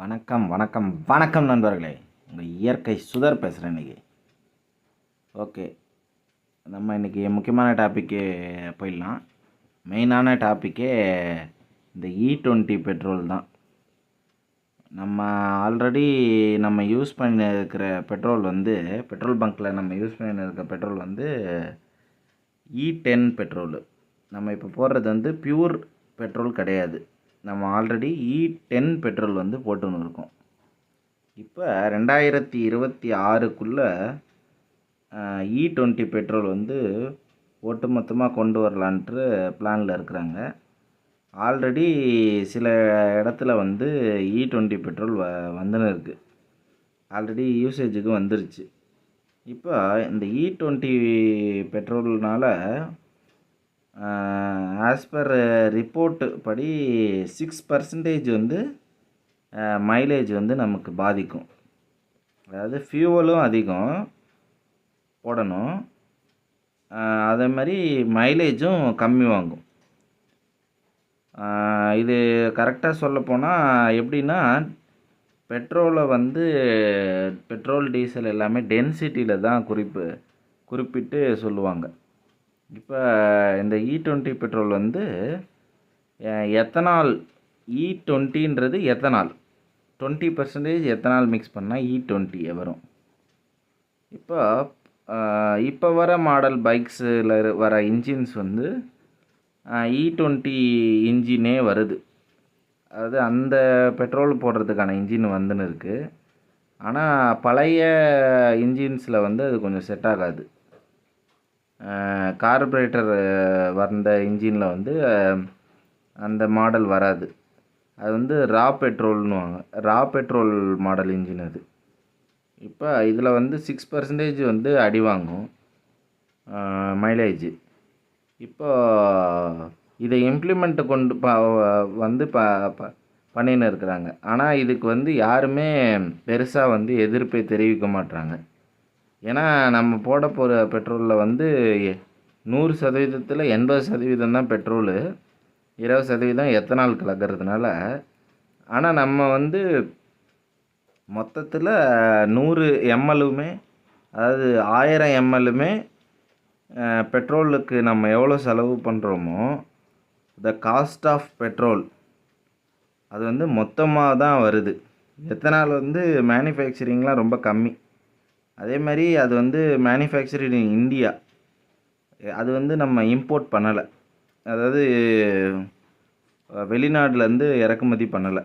வணக்கம் வணக்கம் வணக்கம் நண்பர்களே. உங்கள் இயற்கை சுதர் பேசுகிறேன் இன்றைக்கி. ஓகே, நம்ம இன்றைக்கி முக்கியமான டாப்பிக்கு போயிடலாம். மெயினான டாப்பிக்கே இந்த E20 பெட்ரோல் தான். நம்ம ஆல்ரெடி யூஸ் பண்ணியிருக்கிற பெட்ரோல் பெட்ரோல் பங்க்கில் நம்ம யூஸ் பண்ணியிருக்கிற பெட்ரோல் E10 பெட்ரோலு. நம்ம இப்போ போடுறது பியூர் பெட்ரோல் கிடையாது. நம்ம ஆல்ரெடி E10 பெட்ரோல் போட்டுன்னு இருக்கோம். இப்போ 2026க்குள்ளே E20 பெட்ரோல் ஒட்டுமொத்தமாக கொண்டு வரலான்ட்டு பிளானில் இருக்கிறாங்க. ஆல்ரெடி சில இடத்துல E20 பெட்ரோல் வந்துன்னு இருக்குது. ஆல்ரெடி யூசேஜுக்கு வந்துருச்சு. இப்போ இந்த E20 பெட்ரோல்னால் ஆஸ் பர் ரிப்போர்ட்டு படி 6% மைலேஜ் நமக்கு பாதிக்கும். அதாவது ஃபியூவலும் அதிகம் போடணும், அதே மாதிரி மைலேஜும் கம்மி வாங்கும். இது கரெக்டாக சொல்லப்போனால் எப்படின்னா, பெட்ரோலை பெட்ரோல் டீசல் எல்லாமே டென்சிட்டியில் தான் குறிப்பிட்டு சொல்லுவாங்க. இப்போ இந்த E20 பெட்ரோல் எத்தனால் E20ன்றது எத்தனால் 20% எத்தனால் மிக்ஸ் பண்ணால் E20 வரும். இப்போ வர மாடல் பைக்ஸில் வர இன்ஜின்ஸ் E20 இன்ஜினே வருது. அதாவது அந்த பெட்ரோல் போடுறதுக்கான இன்ஜின் வந்துன்னு இருக்குது. ஆனால் பழைய இன்ஜின்ஸில் அது கொஞ்சம் செட் ஆகாது. கார்பரேட்டர் வந்த இன்ஜினில் அந்த மாடல் வராது. அது ரா பெட்ரோல்னுவாங்க. ரா பெட்ரோல் மாடல் இன்ஜின் அது. இப்போ இதில் 6% அடி வாங்கும் மைலேஜ். இப்போ இதை இம்ப்ளிமெண்ட் கொண்டு பண்ணின்னு இருக்கிறாங்க. ஆனால் இதுக்கு யாருமே பெருசாக எதிர்ப்பை தெரிவிக்க மாட்டாங்க. ஏன்னா நம்ம போட போகிற பெட்ரோலில் 100%ல் 80% தான் பெட்ரோலு, 20% எத்தனால் கலக்கிறதுனால. ஆனால் நம்ம மொத்தத்தில் 100 mlமே, அதாவது 1000 mlமே பெட்ரோலுக்கு நம்ம எவ்வளோ செலவு பண்ணுறோமோ, த காஸ்ட் ஆஃப் பெட்ரோல் அது மொத்தமாக தான் வருது. எத்தனால் மேனுஃபேக்சரிங்லாம் ரொம்ப கம்மி. அதே மாதிரி அது மேனுஃபேக்சர்டு இன் இந்தியா. அது நம்ம இம்போர்ட் பண்ணலை, அதாவது வெளிநாட்டிலேருந்து இறக்குமதி பண்ணலை.